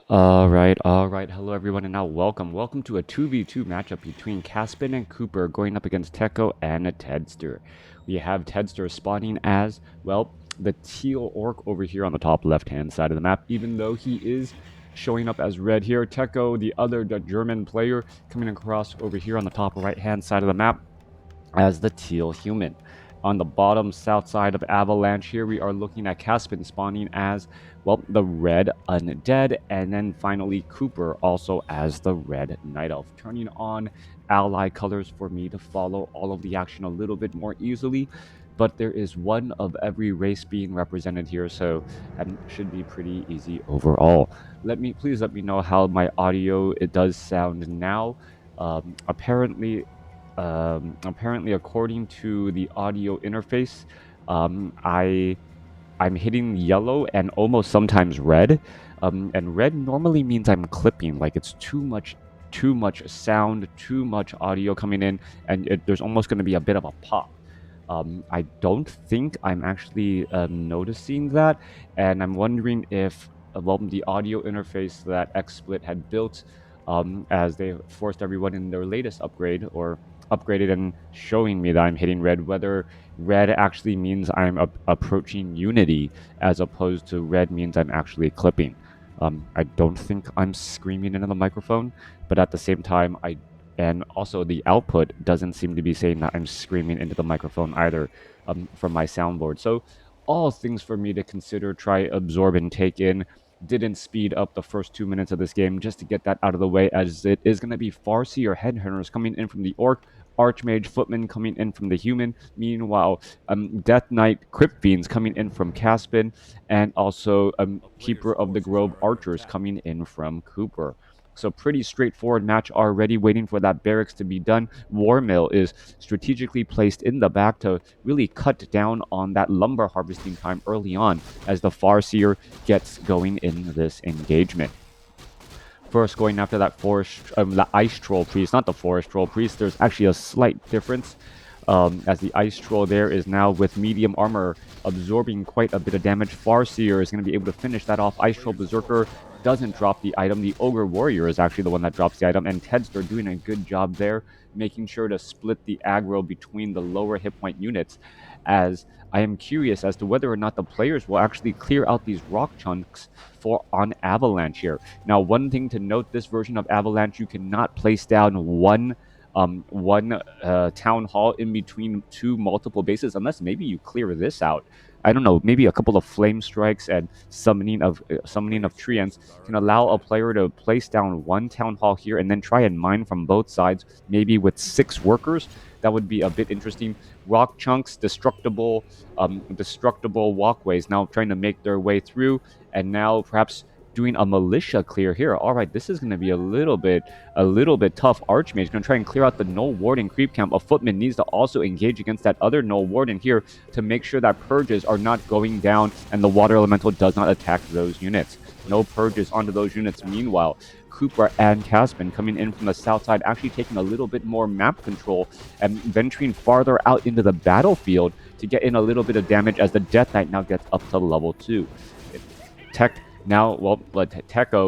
All right. Hello, everyone, and now welcome to a 2v2 matchup between CaSpeND and CoopeR going up against Tekko and a Teddster. We have Teddster spawning as, well, the teal orc over here on the top left-hand side of the map, even though he is showing up as red here. Tekko, the German player, coming across over here on the top right-hand side of the map as the teal human. On the bottom south side of Avalanche here, we are looking at CaSpeND spawning as, well, the red undead, and then finally CoopeR also as the red night elf, turning on ally colors for me to follow all of the action a little bit more easily. But there is one of every race being represented here, so it should be pretty easy overall. Please let me know how my audio it does sound now. Apparently, according to the audio interface, I'm hitting yellow and almost sometimes red. And red normally means I'm clipping, like it's too much sound, too much audio coming in, and there's almost going to be a bit of a pop. I don't think I'm actually noticing that, and I'm wondering if well, the audio interface that XSplit had built as they forced everyone in their latest upgrade or upgraded and showing me that I'm hitting red, whether red actually means I'm approaching unity as opposed to red means I'm actually clipping. I don't think I'm screaming into the microphone, but at the same time, and also the output doesn't seem to be saying that I'm screaming into the microphone either from my soundboard. So all things for me to consider, try, absorb, and take in. Didn't speed up the first 2 minutes of this game just to get that out of the way, as it is going to be Farseer Headhunters coming in from the Orc, Archmage Footman coming in from the Human. Meanwhile, Death Knight Crypt Fiends coming in from CaSpeND, and also Keeper of the Grove Archers coming in from CoopeR. So pretty straightforward match already, waiting for that barracks to be done. War Mill is strategically placed in the back to really cut down on that lumber harvesting time early on as the Farseer gets going in this engagement. First, going after that the Ice Troll Priest, not the Forest Troll Priest. There's actually a slight difference. As the Ice Troll there is now with medium armor, absorbing quite a bit of damage. Farseer is going to be able to finish that off. Ice Troll Berserker doesn't drop the item. The Ogre Warrior is actually the one that drops the item, and Teddster doing a good job there, making sure to split the aggro between the lower hit point units, as I am curious as to whether or not the players will actually clear out these rock chunks on Avalanche here. Now, one thing to note, this version of Avalanche, you cannot place down one town hall in between two multiple bases, unless maybe you clear this out. I don't know, maybe a couple of flame strikes and summoning of treants can allow a player to place down one town hall here and then try and mine from both sides, maybe with 6 workers. That would be a bit interesting. Rock chunks, destructible walkways now trying to make their way through, and now perhaps doing a militia clear here. All right, this is going to be a little bit tough. Archmage going to try and clear out the Null Warden creep camp. A Footman needs to also engage against that other Null Warden here to make sure that purges are not going down and the Water Elemental does not attack those units. No purges onto those units. Meanwhile, CoopeR and CaSpeND coming in from the south side, actually taking a little bit more map control and venturing farther out into the battlefield to get in a little bit of damage as the Death Knight now gets up to level 2. Tekko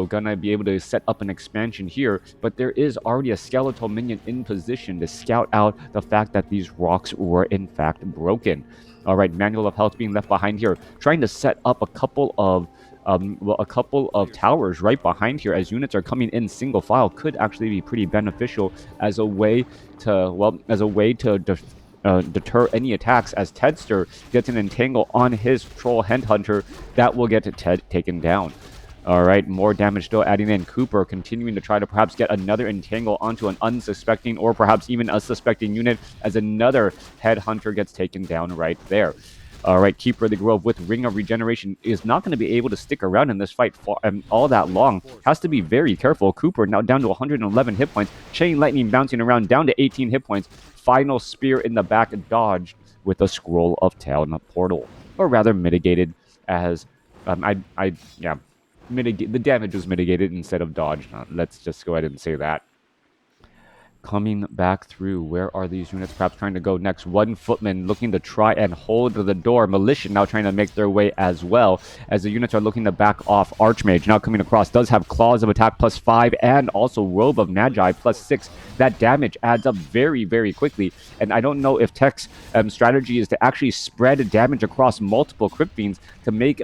gonna be able to set up an expansion here, but there is already a skeletal minion in position to scout out the fact that these rocks were in fact broken. All right, Manual of Health being left behind here, trying to set up a couple of towers right behind here as units are coming in single file could actually be pretty beneficial as a way to deter any attacks, as Teddster gets an entangle on his Troll Headhunter that will get taken down. All right, more damage still adding in. CoopeR continuing to try to perhaps get another entangle onto an unsuspecting or perhaps even a suspecting unit as another Headhunter gets taken down right there. All right, Keeper of the Grove with Ring of Regeneration is not going to be able to stick around in this fight all that long. Has to be very careful. CoopeR now down to 111 hit points. Chain Lightning bouncing around down to 18 hit points. Final Spear in the back dodged with a Scroll of Town Portal. Or rather mitigated, as the damage was mitigated instead of dodged. Let's just go ahead and say that. coming back through. Where are these units perhaps trying to go next? One footman looking to try and hold the door. Militia now trying to make their way as well, as the units are looking to back off. Archmage now coming across, does have Claws of Attack +5 and also Robe of Magi +6. That damage adds up very, very quickly, and I don't know if Tech's strategy is to actually spread damage across multiple Crypt Fiends to make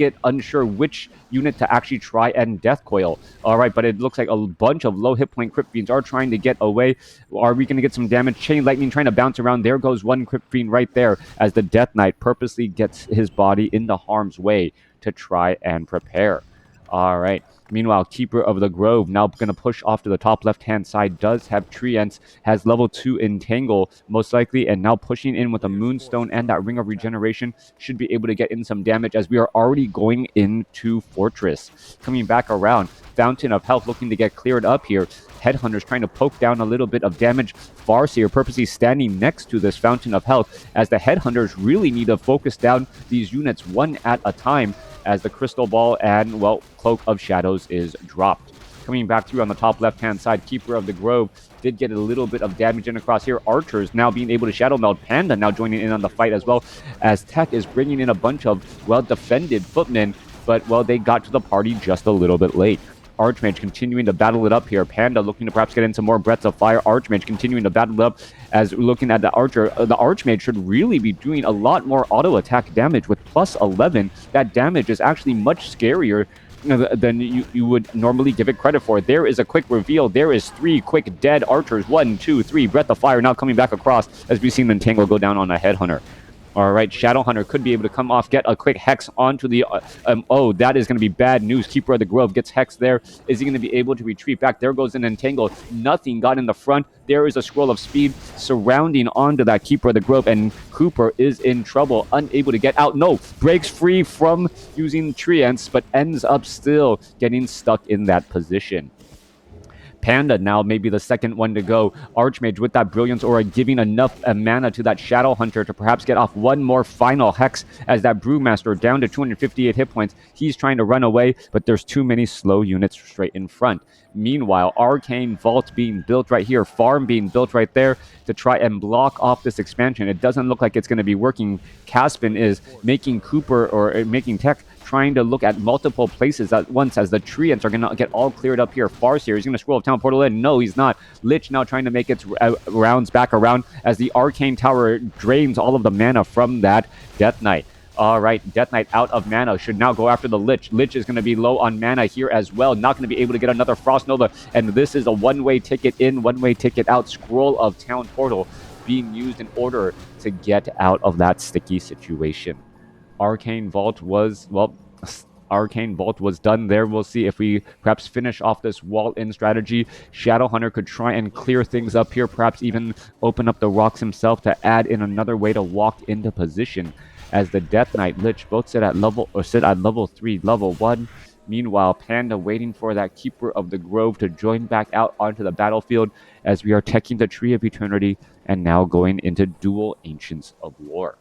it unsure which unit to actually try and Death Coil. All right, but it looks like a bunch of low hit point Crypt Fiends are trying to get away. Are we going to get some damage? Chain Lightning trying to bounce around. There goes one Crypt Fiend right there, as the Death Knight purposely gets his body into harm's way to try and prepare. All right. Meanwhile, Keeper of the Grove now going to push off to the top left-hand side. Does have Treants, has level 2 Entangle, most likely, and now pushing in with a Moonstone and that Ring of Regeneration. Should be able to get in some damage, as we are already going into Fortress. Coming back around, Fountain of Health looking to get cleared up here. Headhunters trying to poke down a little bit of damage. Farseer purposely standing next to this Fountain of Health, as the Headhunters really need to focus down these units one at a time, as the Crystal Ball and, well, Cloak of Shadows is dropped. Coming back through on the top left-hand side, Keeper of the Grove did get a little bit of damage in across here. Archers now being able to Shadow Meld. Panda now joining in on the fight as well, as Tech is bringing in a bunch of well-defended footmen, but, well, they got to the party just a little bit late. Archmage continuing to battle it up here. Panda looking to perhaps get in some more Breaths of Fire. Archmage continuing to battle it up, as looking at the Archer. The Archmage should really be doing a lot more auto attack damage with +11. That damage is actually much scarier than you would normally give it credit for. There is a quick reveal. There is 3 quick dead Archers. 1, 2, 3. Breath of Fire now coming back across, as we've seen the Entangle go down on a Headhunter. All right, Shadowhunter could be able to come off, get a quick Hex onto the... oh, that is going to be bad news. Keeper of the Grove gets Hex there. Is he going to be able to retreat back? There goes an Entangle. Nothing got in the front. There is a Scroll of Speed surrounding onto that Keeper of the Grove, and CoopeR is in trouble, unable to get out. No, breaks free from using Treants, but ends up still getting stuck in that position. Panda now maybe the second one to go. Archmage with that Brilliance Aura giving enough mana to that Shadowhunter to perhaps get off one more final Hex, as that Brewmaster down to 258 hit points. He's trying to run away, but there's too many slow units straight in front. Meanwhile, Arcane Vault being built right here, Farm being built right there to try and block off this expansion. It doesn't look like it's going to be working. CaSpeND is making CoopeR, or making Tech, trying to look at multiple places at once, as the Treants are going to get all cleared up here. Farseer is going to Scroll of Town Portal in. No, he's not. Lich now trying to make its rounds back around, as the Arcane Tower drains all of the mana from that Death Knight. All right, Death Knight out of mana, should now go after the Lich. Lich is going to be low on mana here as well. Not going to be able to get another Frost Nova, and this is a one-way ticket in, one-way ticket out. Scroll of Town Portal being used in order to get out of that sticky situation. Arcane Vault was, well, Arcane Vault was done there. We'll see if we perhaps finish off this wall-in strategy. Shadowhunter could try and clear things up here, perhaps even open up the rocks himself to add in another way to walk into position, as the Death Knight, Lich both sit at level 3, level 1. Meanwhile, Panda waiting for that Keeper of the Grove to join back out onto the battlefield, as we are teching the Tree of Eternity and now going into dual Ancients of War.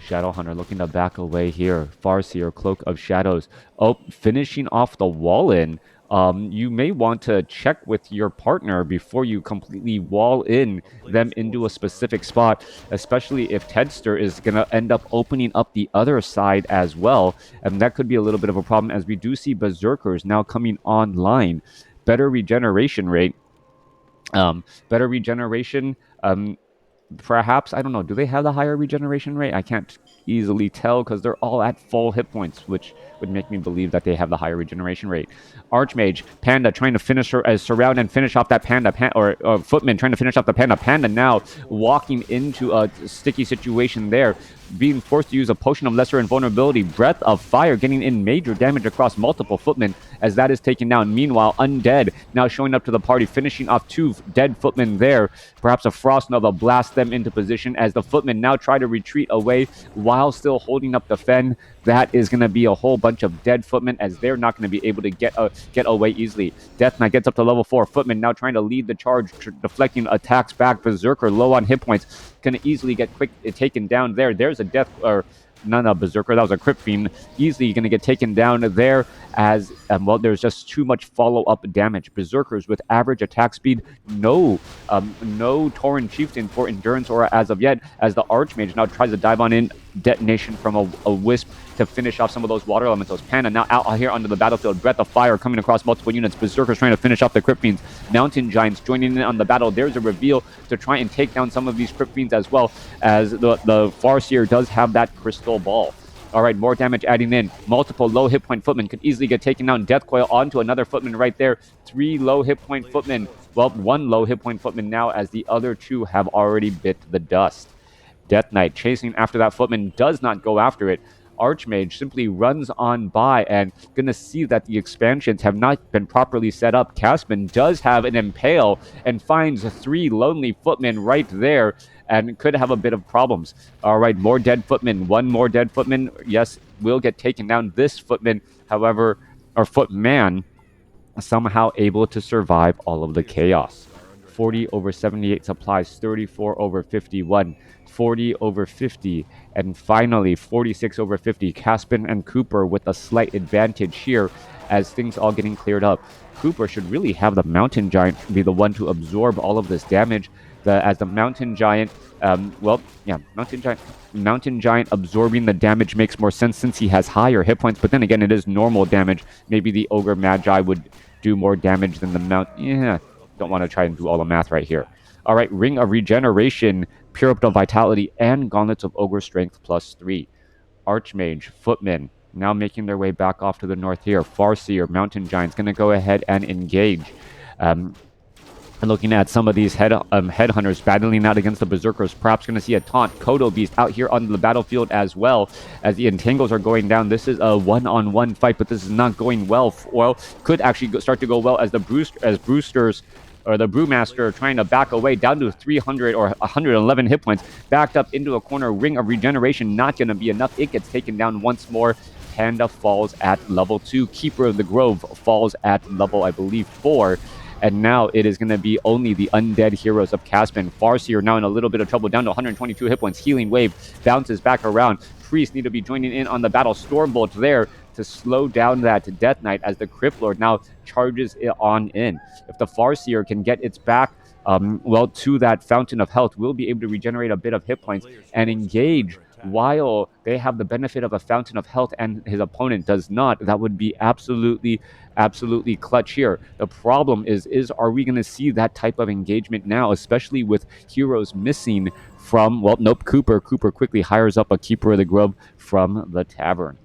Shadowhunter looking to back away here. Farseer, Cloak of Shadows. Oh, finishing off the wall in. You may want to check with your partner before you completely wall in them into a specific spot, especially if Teddster is going to end up opening up the other side as well. And that could be a little bit of a problem, as we do see Berserkers now coming online. Better regeneration rate. Better regeneration. Perhaps, I don't know, do they have the higher regeneration rate? I can't easily tell, because they're all at full hit points, which would make me believe that they have the higher regeneration rate. Archmage, Panda trying to finish her as surround and finish off that Panda, or Footman trying to finish off the Panda. Panda now walking into a sticky situation there, being forced to use a Potion of Lesser Invulnerability. Breath of Fire getting in major damage across multiple Footmen, as that is taken down. Meanwhile, Undead now showing up to the party, finishing off 2 dead Footmen there. Perhaps a Frost Nova blast them into position, as the Footmen now try to retreat away while still holding up the Fen. That is going to be a whole bunch of dead Footmen, as they're not going to be able to get away easily. Death Knight gets up to level 4. Footman now trying to lead the charge, deflecting attacks back. Berserker low on hit points, going to easily get taken down there. There's a death, or not a Berserker, that was a Crypt Fiend. Easily going to get taken down there as, well, there's just too much follow-up damage. Berserkers with average attack speed, no Tauren Chieftain for Endurance Aura as of yet, as the Archmage now tries to dive on in, detonation from a Wisp to finish off some of those water elementals. Panda now out here onto the battlefield. Breath of Fire coming across multiple units. Berserkers trying to finish off the Crypt Fiends. Mountain Giants joining in on the battle. There's a reveal to try and take down some of these Crypt Fiends as well, as the Farseer does have that crystal ball. All right, more damage adding in. Multiple low hit point footmen could easily get taken down. Death Coil onto another footman right there. 3 low hit point footmen. Well, 1 low hit point footman now, as the other 2 have already bit the dust. Death Knight chasing after that footman, does not go after it. Archmage simply runs on by, and gonna see that the expansions have not been properly set up. CaSpeND does have an Impale and finds 3 lonely footmen right there, and could have a bit of problems. All right, more dead footmen. 1 more dead footman, yes, will get taken down. This footman, however, or footman, somehow able to survive all of the chaos. 40 over 78 supplies, 34 over 51, 40 over 50, and finally 46 over 50. CaSpeND and CoopeR with a slight advantage here, as things all getting cleared up. CoopeR should really have the Mountain Giant be the one to absorb all of this damage. As the Mountain Giant, Mountain Giant absorbing the damage makes more sense since he has higher hit points, but then again, it is normal damage. Maybe the Ogre Magi would do more damage than the don't want to try and do all the math right here. All right, Ring of Regeneration, Pure of Vitality, and Gauntlets of Ogre Strength +3. Archmage, Footmen, now making their way back off to the north here. Farseer, Mountain Giants, going to go ahead and engage. Looking at some of these headhunters battling out against the Berserkers, perhaps going to see a taunt. Kodo Beast out here on the battlefield as well, as the Entangles are going down. This is a one-on-one fight, but this is not going well. Well, could actually start to go well as the Brewsters, or the Brewmaster, trying to back away down to 300 or 111 hit points, backed up into a corner. Ring of Regeneration not going to be enough. It gets taken down once more. Panda falls at level 2. Keeper of the Grove falls at level, I believe, 4. And now it is going to be only the undead heroes of CaSpeND. Farseer now in a little bit of trouble, down to 122 hit points. Healing Wave bounces back around. Priests need to be joining in on the battle. Stormbolt there to slow down that Death Knight, as the Crypt Lord now charges it on in. If the Farseer can get its back to that Fountain of Health, will be able to regenerate a bit of hit points and engage while they have the benefit of a Fountain of Health and his opponent does not. That would be absolutely clutch here. The problem is are we going to see that type of engagement now, especially with heroes missing from, well, nope, CoopeR quickly hires up a Keeper of the Grove from the tavern.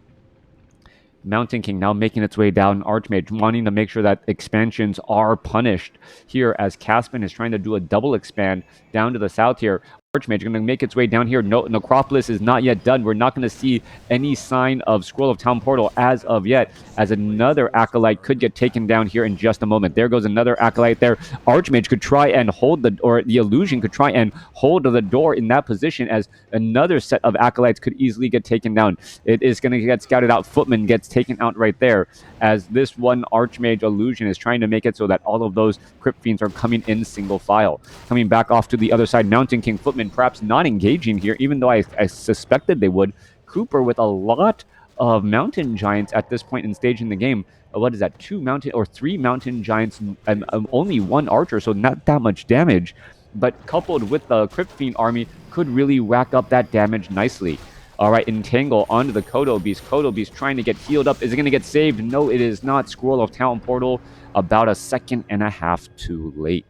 Mountain King now making its way down. Archmage wanting to make sure that expansions are punished here, as CaSpeND is trying to do a double expand down to the south here. Archmage going to make its way down here. No, Necropolis is not yet done. We're not going to see any sign of Scroll of Town Portal as of yet, as another Acolyte could get taken down here in just a moment. There goes another Acolyte there. Archmage could try and hold the Illusion could try and hold the door in that position, as another set of Acolytes could easily get taken down. It is going to get scouted out. Footman gets taken out right there, as this one Archmage Illusion is trying to make it so that all of those Crypt Fiends are coming in single file. Coming back off to the other side, Mountain King, Footman perhaps not engaging here, even though I suspected they would. CoopeR with a lot of Mountain Giants at this point in stage in the game. What is that? 3 Mountain Giants and only 1 Archer, so not that much damage. But coupled with the Crypt Fiend army, could really rack up that damage nicely. All right, Entangle onto the Kodo Beast. Kodo Beast trying to get healed up. Is it going to get saved? No, it is not. Scroll of Town Portal about a second and a half too late.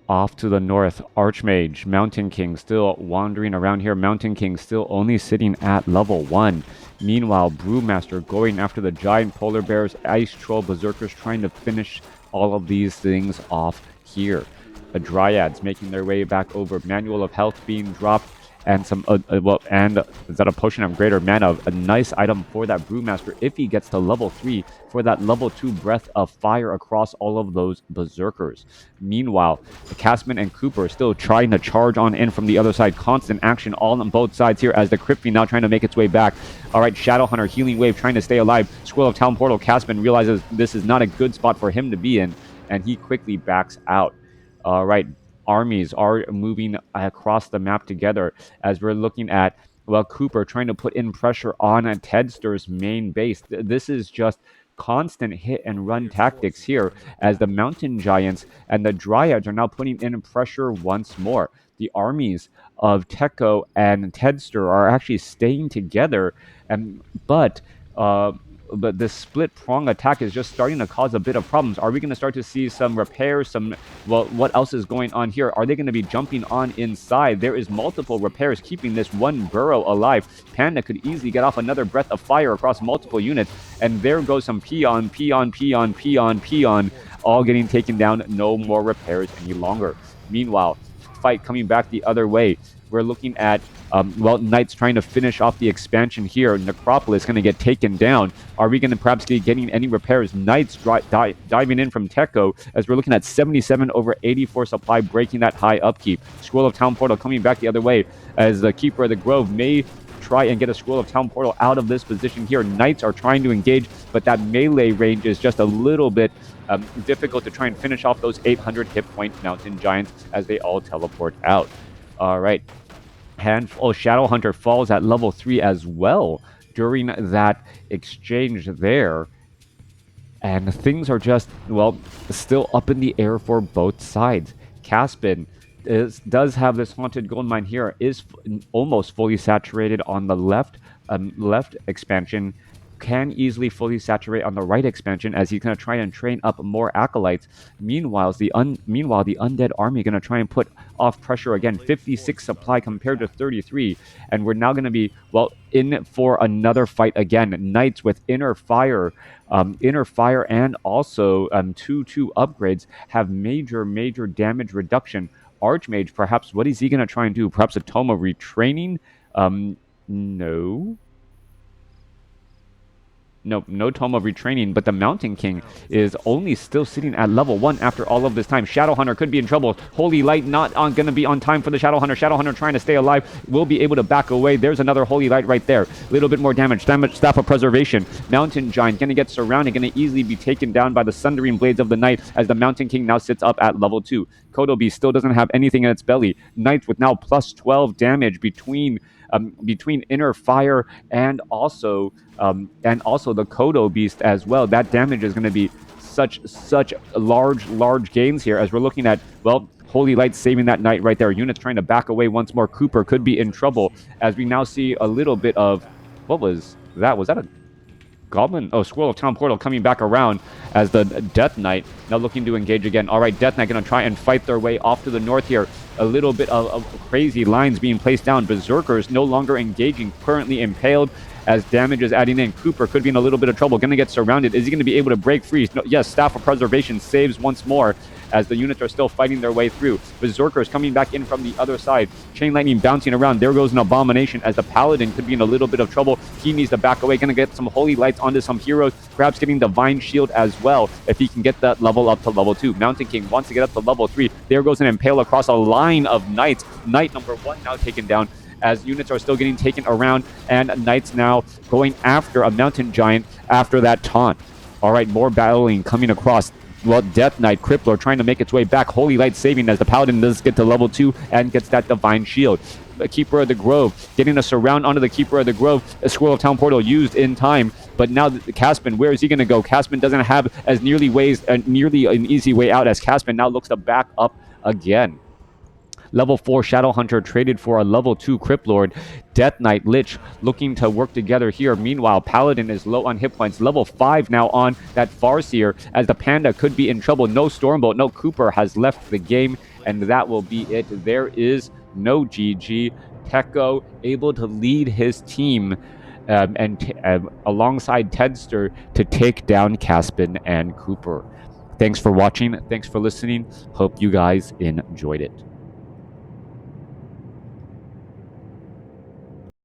Off to the north, Archmage, Mountain King still wandering around here. Mountain King still only sitting at level 1. Meanwhile, Brewmaster going after the giant polar bears, Ice Troll, Berserkers trying to finish all of these things off here. The Dryads making their way back over. Manual of Health being dropped, and some and is that a Potion of Greater Mana? A nice item for that Brewmaster if he gets to level 3 for that level 2 Breath of Fire across all of those Berserkers. Meanwhile, the CaSpeND and CoopeR are still trying to charge on in from the other side. Constant action all on both sides here, as the Crypt Fiend now trying to make its way back. All right, Shadowhunter, Healing Wave trying to stay alive. Scroll of Town Portal, CaSpeND realizes this is not a good spot for him to be in, and he quickly backs out. All right, armies are moving across the map together, as we're looking at, well, CoopeR trying to put in pressure on Teddster's main base. This is just constant hit and run tactics here, as the mountain giants and the dryads are now putting in pressure once more. The armies of Tekko and Teddster are actually staying together, and uh, but this split prong attack is just starting to cause a bit of problems. Are we going to start to see some repairs? Well, what else is going on here? Are they going to be jumping on inside? There is multiple repairs keeping this one burrow alive. Panda could easily get off another breath of fire across multiple units, and there goes some peon, all getting taken down. No more repairs any longer. Meanwhile, fight coming back the other way. We're looking at, well, Knights trying to finish off the expansion here. Necropolis going to get taken down. Are we going to perhaps be getting any repairs? Knights diving in from Tekko, as we're looking at 77 over 84 supply, breaking that high upkeep. Scroll of Town Portal coming back the other way, as the Keeper of the Grove may try and get a Scroll of Town Portal out of this position here. Knights are trying to engage, but that melee range is just a little bit difficult to try and finish off those 800 hit point mountain giants as they all teleport out. All right. Shadowhunter falls at level 3 as well during that exchange there. And things are just, well, still up in the air for both sides. CaSpeND does have this haunted gold mine here, is almost fully saturated on the left expansion, can easily fully saturate on the right expansion, as he's going to try and train up more acolytes. Meanwhile, the undead army going to try and put off pressure again. 56 supply compared to 33, and we're now going to be, well, in for another fight again. Knights with inner fire and also 2/2 upgrades have major damage reduction. Archmage, perhaps, what is he going to try and do? Perhaps a tome of retraining? No tome of retraining, but the Mountain King is only still sitting at level 1 after all of this time. Shadowhunter could be in trouble. Holy Light not going to be on time for the Shadowhunter. Shadowhunter trying to stay alive, will be able to back away. There's another Holy Light right there. A little bit more damage. Staff of Preservation. Mountain Giant going to get surrounded, going to easily be taken down by the Sundering Blades of the Night, as the Mountain King now sits up at level 2. Kodo Beast still doesn't have anything in its belly. Knights with now plus 12 damage between inner fire and also the Kodo Beast as well. That damage is going to be such large gains here, as we're looking at, well, Holy Light saving that Knight right there. Units trying to back away once more. CoopeR could be in trouble, as we now see a little bit of, what was that? Was that a Goblin? Oh, Scroll of Town Portal coming back around, as the Death Knight now looking to engage again. All right, Death Knight going to try and fight their way off to the north here. A little bit of crazy lines being placed down. Berserkers no longer engaging, currently impaled, as damage is adding in. CoopeR could be in a little bit of trouble, going to get surrounded. Is he going to be able to break free? No, yes, Staff of Preservation saves once more, as the units are still fighting their way through. Berserkers coming back in from the other side. Chain Lightning bouncing around. There goes an Abomination, as the Paladin could be in a little bit of trouble. He needs to back away. Going to get some Holy Lights onto some heroes, perhaps getting Divine Shield as well, if he can get that level up to level 2. Mountain King wants to get up to level 3. There goes an Impale across a line of Knights. Knight number 1 now taken down, as units are still getting taken around, and Knights now going after a Mountain Giant after that taunt. All right, more battling coming across. Well, Death Knight, Crippler trying to make its way back. Holy Light saving, as the Paladin does get to level 2 and gets that Divine Shield. The Keeper of the Grove getting a surround onto the Keeper of the Grove. A Scroll of Town Portal used in time, but now CaSpeND, where is he going to go? CaSpeND doesn't have as nearly an easy way out, as CaSpeND now looks to back up again. Level 4 Shadowhunter traded for a level 2 Cryptlord. Death Knight, Lich looking to work together here. Meanwhile, Paladin is low on hit points. Level 5 now on that Farseer, as the Panda could be in trouble. No Stormbolt, no CoopeR has left the game, and that will be it. There is no GG. Tekko able to lead his team alongside Teddster to take down CaSpeND and CoopeR. Thanks for watching. Thanks for listening. Hope you guys enjoyed it.